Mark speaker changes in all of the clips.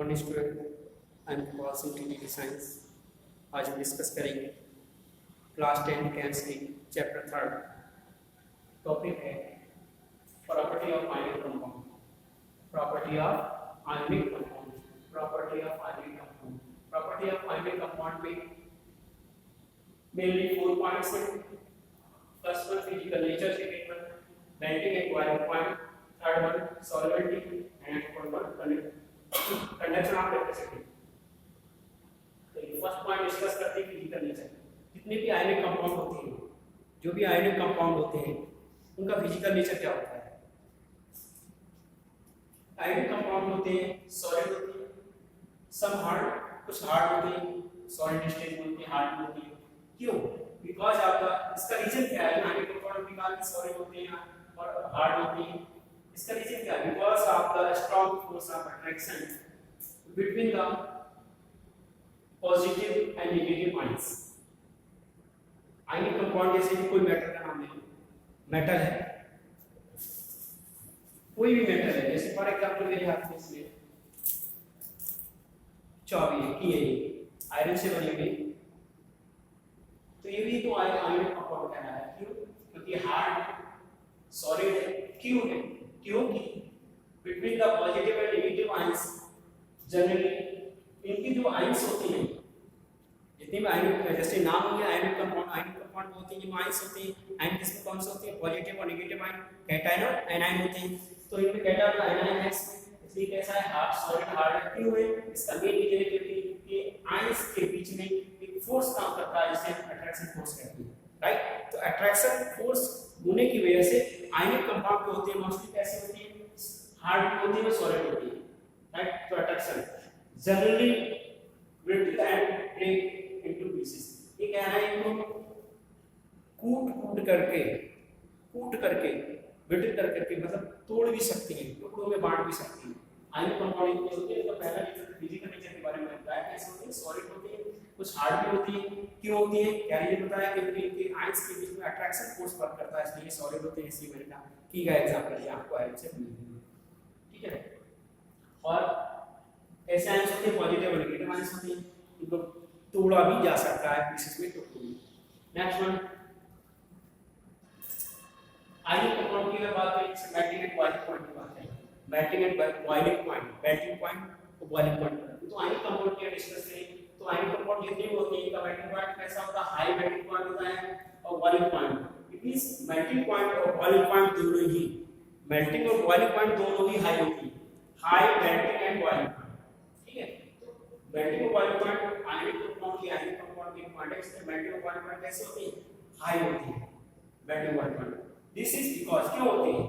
Speaker 1: Morning student, I am Pal Singh TT science. आज हम discuss करेंगे क्लास 10 केमिस्ट्री चैप्टर 3। टॉपिक है property of ionic compound. Property of ionic compound. Property of ionic compound. Property of ionic compound में mainly 4 points हैं। First one physical nature, second one melting and boiling point, third one solvency and fourth one conduction of electricity. तो ये first point discuss करते हैं physical nature. जितने भी ionic compound होते हैं, जो भी आयनिक कंपाउंड होते हैं, उनका फिजिकल नेचर क्या होता है। आयनिक कंपाउंड होते हैं सॉलिड होते हैं, सम हार्ड, कुछ हार्ड होते हैं, सॉलिड स्टेज में होते हैं, हार्ड होते हैं। क्यों? बिकॉज आपका इसका रीजन क्या है? आयनिक कंपाउंड निकाल के सॉलिड होते हैं और हार्ड होते हैं। इसका रीजन क्या है? Because of the strong force of attraction between the positive and negative ions. Ionic compound जैसे कि कोई मेटल का नाम ले लो, मेटल है, कोई भी मेटल है, जैसे फॉर एग्जांपल मेरे हाथ में इसमें चाबी है, की है, ये आयरन से बनी हुई, तो ये भी तो आयनिक कंपाउंड कहना है। क्यों? क्योंकि हार्ड सॉलिड है। क्यों है? क्योंकि between the positive and negative ions generally इनकी जो आयंस होती हैं, जितने भी आयनिक, जैसे नाम हो गया आयनिक कंपाउंड होते हैं, जो आयंस होते हैं, आयन किसमें कौन से होते हैं? पॉजिटिव और नेगेटिव आयन, कैटायन और एनायन होते हैं। तो इनमें कैटायन और एनायन है, इसलिए कैसा है? हार्ड सॉलिड हार्ड है। क्यों है? इसका मेन रीजन है कि आयंस के बीच में एक फोर्स काम करता है जिसे हम अट्रैक्शन फोर्स कहते हैं, राइट। तो अट्रैक्शन फोर्स होने की वजह से आयनिक कंपाउंड जो होते हैं मोस्टली कैसे होते हैं? हार्ड होते हैं, सॉलिड होते हैं, राइट। तो attraction generally brittle and break into pieces. ये क्या है? इनको कूट करके ब्रिटल करके मतलब तोड़ भी सकती हैं, टुकड़ों में बांट भी सकती हैं। आयनिक कंपाउंड इतने होते हैं। तो पहला लेक्चर फिजिकल नेचर के बारे में बताया, कैसे होते हैं? सॉलिड होते हैं, कुछ हार्ड भी होती है। क्यों होती है? क्या रीजन बताया? क्योंकि इनके आयंस के बीच में अट्रैक्शन फोर्स वर्क करता है, इसलिए सॉलिड होते हैं। इसलिए मैंने कहा की का एग्जांपल दिया आपको आयरन से, ठीक है। और ऐसे आयंस होते हैं पॉजिटिव और नेगेटिव आयंस होते हैं, इनको तोड़ा भी जा सकता है पीसेस में, टुकड़ों में। नेक्स्ट वन आयनिक कंपाउंड की अगर बात करें, मेल्टिंग एंड बॉइलिंग पॉइंट की बात करें, melting and boiling point, melting point और बॉइलिंग पॉइंट। तो आयनिक कंपाउंड की डिस्कस करें तो आयनिक कंपाउंड जितने भी होते हैं, इनका मेल्टिंग पॉइंट कैसा होता है? हाई मेल्टिंग पॉइंट होता है और boiling point. It means melting point और बॉइलिंग पॉइंट दोनों ही, मेल्टिंग और बॉइलिंग पॉइंट दोनों ही हाई होती है, high melting and boiling point, ठीक है। तो मेल्टिंग और बॉइलिंग पॉइंट आयनिक कंपाउंड की, आयनिक कंपाउंड की पॉइंट है, इसमें मेल्टिंग और बॉइलिंग पॉइंट कैसे होती है? हाई होती है, melting boiling point. This is because क्यों होती है?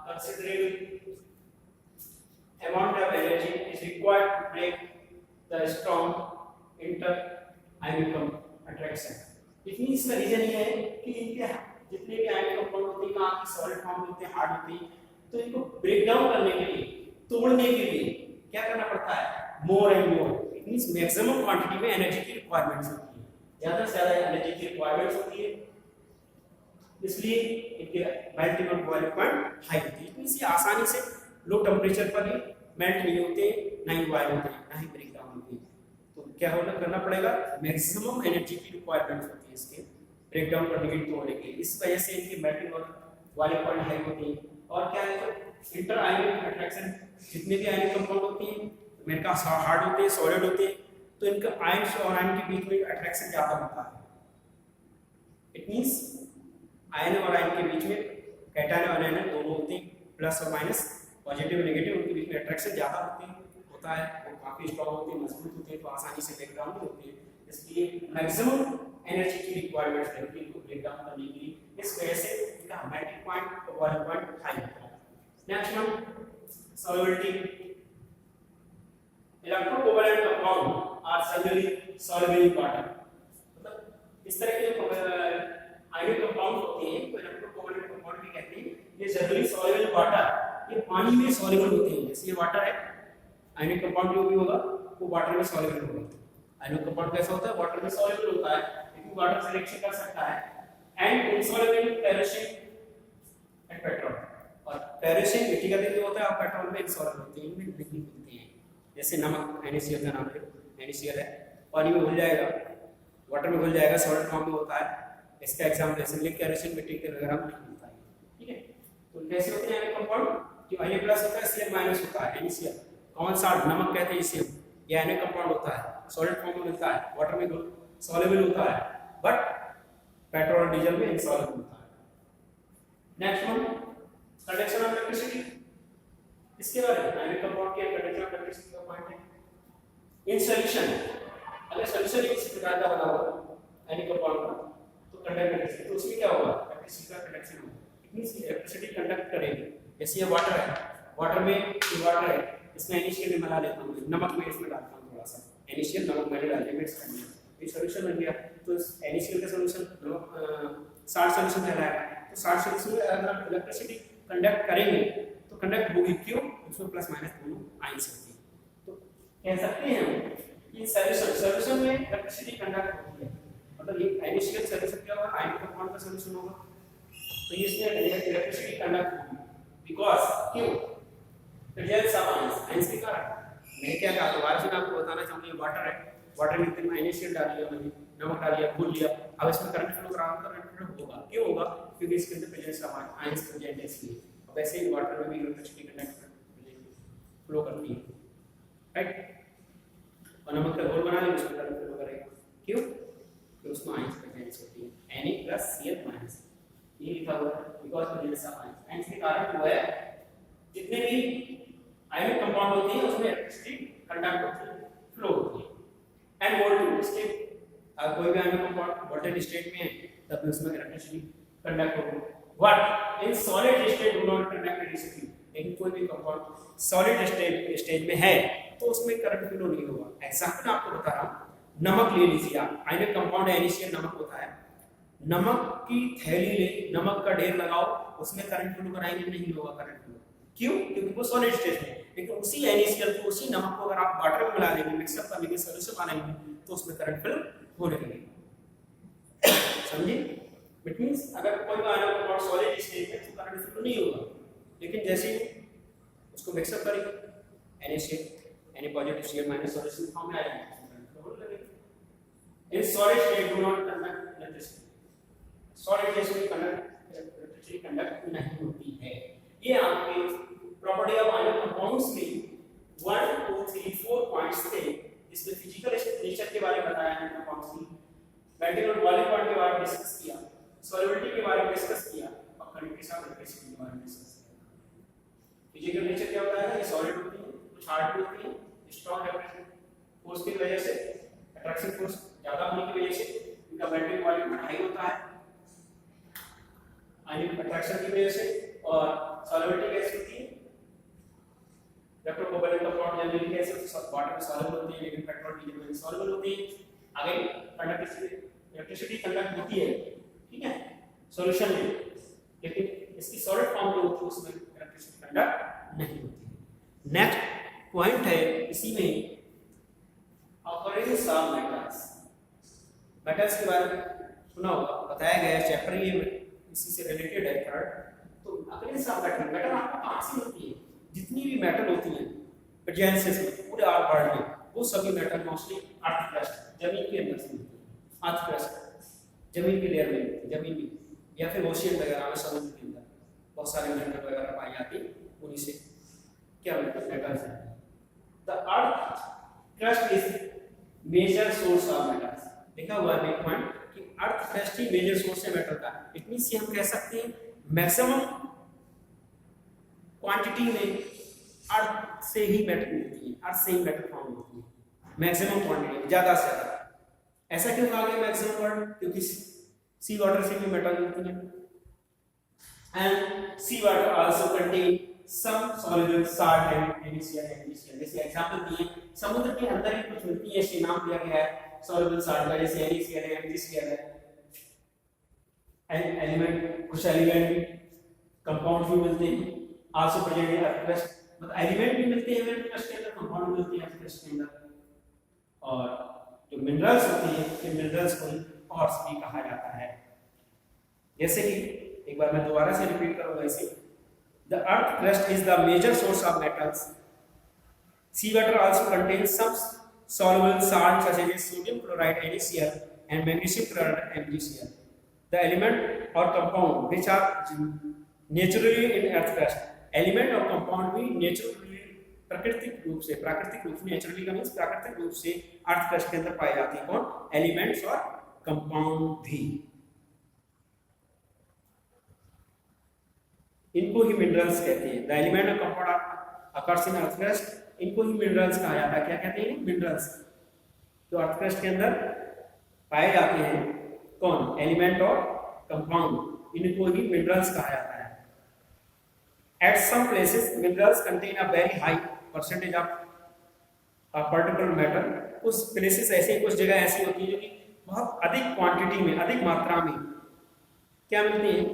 Speaker 1: Considerable amount of energy is required to break the strong inter-ionic attraction. इसमें इसका रीजन ये है कि इनके जितने भी आयनिक कंपाउंड होते हैं, कहाँ की सॉलिड फॉर्म होते हैं, हार्ड होते हैं, तो इनको ब्रेक डाउन करने के लिए, तोड़ने के लिए क्या करना पड़ता है? More and more. It means maximum quantity में एनर्जी की रिक्वायरमेंट्स होती है, ज्यादा से ज्यादा एनर्जी की रिक्वायरमेंट्स होती है, इसलिए इनके मेल्टिंग और बॉइलिंग पॉइंट हाई होती है। मींस ये आसानी से लो टेम्परेचर पर ही मेल्ट नहीं होते, ना ही बॉयल होते हैं, ना ही ब्रेक डाउन होते हैं। तो क्या होना करना पड़ेगा? मैक्सिमम एनर्जी की रिक्वायरमेंट्स होती है इसके ब्रेक डाउन करने के लिए, तोड़ने के लिए। इस वजह से इनकी मेल्टिंग और बॉइलिंग पॉइंट हाई होती है। और क्या है? तो इंटर आयनिक अट्रैक्शन, जितने भी आयनिक कंपाउंड होते हैं, मेरे का हार्ड होते हैं, सॉलिड होते हैं, तो इनका आयन और आयन के बीच में अट्रैक्शन ज्यादा होता है। इट मींस आयन और आयन के बीच में कैटायन और एनायन दोनों होते हैं, प्लस और माइनस, पॉजिटिव और नेगेटिव, उनके बीच में अट्रैक्शन ज्यादा होता है, वो काफी स्ट्रांग होते हैं, मजबूत होते हैं, तो आसानी से ब्रेक डाउन नहीं होते हैं। इसलिए मैक्सिमम एनर्जी की रिक्वायरमेंट है इनको ब्रेक डाउन करने के लिए। इस वजह से इनका मेल्टिंग पॉइंट और बॉइलिंग पॉइंट हाई होता है। Next one solvency. Electrovalent compound are generally soluble in water. मतलब इस तरह के आयनिक कंपाउंड होते हैं, तो इलेक्ट्रोकोवैलेंट कंपाउंड भी कहते हैं। ये जनरली सॉल्युबल इन वाटर, ये पानी में सॉल्युबल होते हैं। जैसे ये वाटर है, आयनिक कंपाउंड जो भी होगा वो वाटर में सॉल्युबल होगा। आयनिक कंपाउंड कैसा होता है? वाटर में सॉल्युबल होता है, क्योंकि वाटर से रिएक्शन कर सकता है। And insoluble in kerosene and petrol. और केरोसिन मिट्टी का तेल होता है और पेट्रोल में इनसॉल्युबल होते हैं, इनमें नहीं मिलते हैं। जैसे नमक NaCl का नाम है, NaCl है, पानी में घुल जाएगा, वाटर में घुल जाएगा, सॉलिड फॉर्म में होता है। इसका एग्जाम्पल जैसे लिख कैरोसिन मिट्टी के वगैरह में मिलता है, ठीक है। तो कैसे होते हैं कंपाउंड, जो Na प्लस होता है Cl माइनस होता है, NaCl कॉमन सॉल्ट नमक कहते हैं इसे, ये Na कंपाउंड होता है, सॉलिड फॉर्म में मिलता है, वाटर में सॉल्युबल होता है, बट पेट्रोल और डीजल में इनसॉल्युबल होता है। Next one conduction of electricity, इसके बारे में Na कंपाउंड के कंडक्शन ऑफ इलेक्ट्रिसिटी का पॉइंट है। इन सॉल्यूशन, अगर सॉल्यूशन इस प्रकार का बना हुआ Na कंपाउंड का, तो कंडक्टिविटी, तो उसमें क्या होगा, इलेक्ट्रिसिटी का कंडक्शन होगा, इट मींस इलेक्ट्रिसिटी कंडक्ट करेगी। जैसे ये वाटर है, वाटर में ये वाटर है, इसमें NaCl में मिला लेता हूं, नमक में इसमें डालता हूं थोड़ा सा, NaCl नमक मैंने डाल दिया, मिक्स कर दिया, ये सॉल्यूशन बन गया। तो इस NaCl का सॉल्यूशन साल्ट सॉल्यूशन कहलाएगा। तो साल्ट सॉल्यूशन में अगर इलेक्ट्रिसिटी कंडक्ट करेंगे तो कंडक्ट होगी, क्यों, उसमें प्लस माइनस दोनों आइंस होती है। तो कह सकते हैं कि सॉल्यूशन में इलेक्ट्रिसिटी कंडक्ट होती है, मतलब ये NaCl सॉल्यूशन क्या होगा, आयन कंपाउंड का सॉल्यूशन होगा, तो इसमें इलेक्ट्रिसिटी कंडक्ट होगी, बिकॉज़ क्यों, प्रेजेंस ऑफ आयंस के कारण। मैं क्या कहा, दोबारा से आपको बताना चाहूंगा, ये वाटर है, वाटर में इतना NaCl डाल दिया मैंने, नमक डाल दिया, घोल लिया, अब इसमें करंट फ्लो कर रहा है, करंट फ्लो होगा, क्यों होगा, क्योंकि इसके अंदर प्रेजेंस ऑफ आयंस प्रेजेंट है इसलिए। अब ऐसे ही वाटर में भी इलेक्ट्रिसिटी कंडक्ट फ्लो करती है, राइट। और नमक का घोल बना लिया, उसमें करंट फ्लो करेगा, क्यों, क्योंकि उसमें आयंस प्रेजेंस होती है, Na प्लस Cl माइनस, ये लिखा हुआ है, because presence of ions. Ions के कारण हुआ है, जितने भी आयनिक कंपाउंड होते हैं उसमें इलेक्ट्रिसिटी कंडक्ट होती है, फ्लो होती है। एंड वोल्टेज स्टेट, अगर कोई भी आयनिक कंपाउंड वोल्टेज स्टेट में है तब भी उसमें इलेक्ट्रिसिटी कंडक्ट होगी। What in solid state do not conduct electricity, लेकिन कोई भी कंपाउंड सॉलिड स्टेट में है तो उसमें करंट फ्लो नहीं होगा। एग्जांपल आपको बता रहा हूं, नमक ले लीजिए आप, आयनिक कंपाउंड है, NaCl नमक होता है, नमक की थैली ले, नमक का ढेर लगाओ, उसमें करंट फ्लो कराएंगे, नहीं होगा करंट फ्लो, क्यों, क्योंकि वो सॉलिड स्टेट है। लेकिन उसी NaCl को, उसी नमक को अगर आप वाटर में मिला देंगे, मिक्सअप कर लेंगे, सॉल्यूशन बनाएंगे, तो उसमें करंट फ्लो होने लगेगा, समझे। इट मींस अगर कोई आयनिक कंपाउंड सॉलिड स्टेट है तो करंट फ्लो नहीं होगा, लेकिन जैसे ही उसको मिक्सअप करेंगे, NaCl Na positive Cl minus solution form में आ जाएगा, करंट फ्लो होने लगेगा। In solid state do not conduct electricity, solid state में कंडक्ट इलेक्ट्रिसिटी कंडक्ट नहीं होती है। ये आपके प्रॉपर्टी ऑफ आयनिक कंपाउंड्स में 1 2 3 4 पॉइंट्स थे, जिसमें फिजिकल नेचर के बारे में बताया है कंपाउंड्स की, मेल्टिंग और बॉइलिंग पॉइंट के बारे में डिस्कस किया, सॉल्युबिलिटी के बारे में डिस्कस किया, और कंडक्टिविटी ऑफ इलेक्ट्रिसिटी के बारे में डिस्कस किया। फिजिकल नेचर क्या होता है, ये सॉलिड होती है, कुछ हार्ड होती है, स्ट्रांग अट्रैक्शन फोर्स की वजह से, अट्रैक्शन फोर्स ज्यादा होने की वजह से इनका मेल्टिंग पॉइंट हाई होता है आयनिक अट्रैक्शन की वजह से। और सॉल्युबिलिटी कैसे होती है, इलेक्ट्रोकोवैलेंट कंपाउंड जनरली कैसे होते हैं, वाटर में सॉल्युबल होते हैं, लेकिन पेट्रोल डीजल में सॉल्युबल होते हैं। आगे कंडक्टिविटी, इलेक्ट्रिसिटी कंडक्ट होती है, ठीक है, सॉल्यूशन में, लेकिन इसकी सॉलिड फॉर्म में होती है, उसमें इलेक्ट्रिसिटी कंडक्ट नहीं होती है। नेक्स्ट पॉइंट है इसी में ऑकरेंस ऑफ मेटल्स। मेटल्स के बारे में सुना होगा, बताया गया है चैप्टर, ये इसी से रिलेटेड है थर्ड। तो ऑकरेंस ऑफ मेटल, मेटल आपको कहां से मिलती है, जितनी भी मेटल होती हैं प्रेजेंसेस में पूरे वर्ल्ड में, वो सभी मेटल मोस्टली अर्थ क्रस्ट, जमीन के अंदर से मिलती है, अर्थ क्रस्ट जमीन की लेयर में मिलती है, जमीन में या फिर ओशियन वगैरह में, समुद्र के अंदर बहुत सारे मेटल वगैरह पाई जाती है, उन्हीं से क्या मेटल्स हैं। The earth crust is major source of metals, लिखा हुआ है एक पॉइंट कि अर्थ क्रस्ट ही मेजर सोर्स है मेटल का। इट मींस हम कह सकते हैं मैक्सिमम क्वांटिटी में अर्थ से ही मेटल मिलती है, अर्थ से ही मेटल फॉर्म होती है, मैक्सिमम क्वांटिटी, ज्यादा से ज्यादा। ऐसा क्यों कहा गया मैक्सिमम वर्ड, क्योंकि सी वाटर से भी मेटल मिलती है, and sea water also contain some soluble salt and NaCl। जैसे एग्जांपल दिए, समुद्र के अंदर ही कुछ मिलती है, इसके नाम दिया गया है सॉल्युबल साल्ट का, जैसे NaCl है, MgCl है। एलिमेंट, कुछ एलिमेंट कंपाउंड भी मिलते हैं, also present in earth crust, मतलब एलिमेंट भी मिलते हैं अर्थ क्रस्ट के अंदर, कंपाउंड भी मिलते हैं अर्थ क्रस्ट के अंदर। और जो मिनरल्स होते हैं, इन मिनरल्स को ऑर्स भी कहा जाता है। जैसे कि एक बार मैं दोबारा से रिपीट करूंगा इसे, the earth crust is the major source of metals, sea water also contains some soluble salt such as sodium chloride NaCl and magnesium chloride MgCl. The element or compound which are naturally in earth crust, element और compound भी naturally प्राकृतिक रूप से naturally का means प्राकृतिक रूप से अर्थ crust के अंदर पाए जाते हैं। कौन? एलिमेंट्स और कंपाउंड भी। इनको ही मिनरल्स कहते हैं। द एलिमेंट और compound occurs in earth crust, इनको ही मिनरल्स कहा जाता है। क्या कहते हैं? मिनरल्स जो अर्थ क्रस्ट के अंदर पाए जाते हैं। कौन? एलिमेंट और कंपाउंड, इनको ही मिनरल्स कहा जाता है। At some places minerals contain a very high percentage of a particular matter. कुछ प्लेसेस ऐसे, कुछ जगह ऐसी होती है जो कि बहुत अधिक क्वांटिटी में, अधिक मात्रा में क्या मिलते हैं?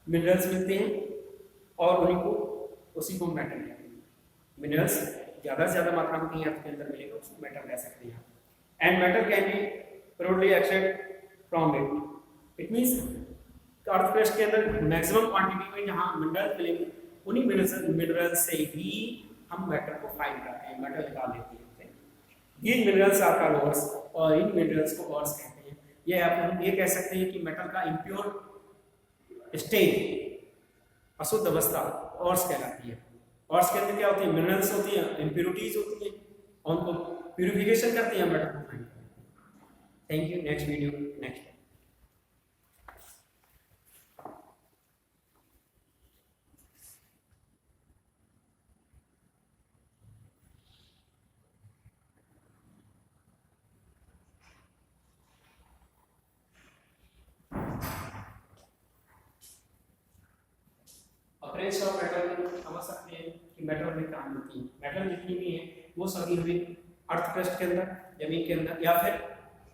Speaker 1: मिनरल्स मिलते हैं, और उन्हीं को उसी को मेटल कहते हैं। मिनरल्स ज़्यादा से ज़्यादा मात्रा में कहीं अर्थ के अंदर मिलेगा, उसको मेटल कह सकते हैं। And metal can be proudly extract from it. It means earth crust के अंदर मैक्सिमम क्वांटिटी में जहाँ मिनरल मिलेंगे, उन्हीं मिनरल से ही हम मेटल को फाइंड करते हैं, मेटल निकाल लेते हैं। ये मिनरल्स आर कॉल्ड ओर्स, और इन मिनरल्स को ओर्स कहते हैं। ये आप ये कह सकते हैं कि मेटल का इम्प्योर स्टेज, अशुद्ध अवस्था ओर्स कहलाती है। ओर्स के अंदर क्या होती है? मिनरल्स होती हैं, इम्प्योरिटीज होती हैं, और उनको प्यूरिफिकेशन करते हैं, मेटल को फाइंड करते हैं। Thank you. Next video next. Occurrence of metal समझ सकते हैं कि मेटल में काम होती है। मेटल जितनी भी है वो सभी हमें अर्थ क्रस्ट के अंदर, जमीन के अंदर, या फिर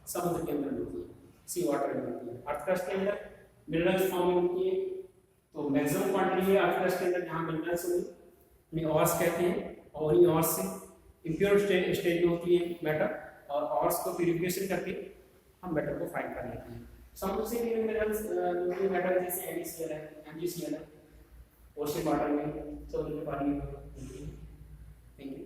Speaker 1: समुद्र के अंदर मिलती है, सी वाटर में मिलती है। अर्थ क्रस्ट के अंदर मिनरल्स फॉर्म में मिलती है, तो मैक्सिमम क्वांटिटी है अर्थ क्रस्ट के अंदर जहाँ मिनरल्स उन्हें ऑर्स कहते हैं, और उन्हीं ऑर्स से इम्प्योर स्टेज में होती है मेटल, और ऑर्स को प्यूरिफिकेशन करके हम मेटल को फाइंड कर लेते हैं। समुद्र से भी मिनरल्स मेटल जैसे NaCl है, MgCl है, ओशन वाटर में, समुद्र के पानी में। Thank you.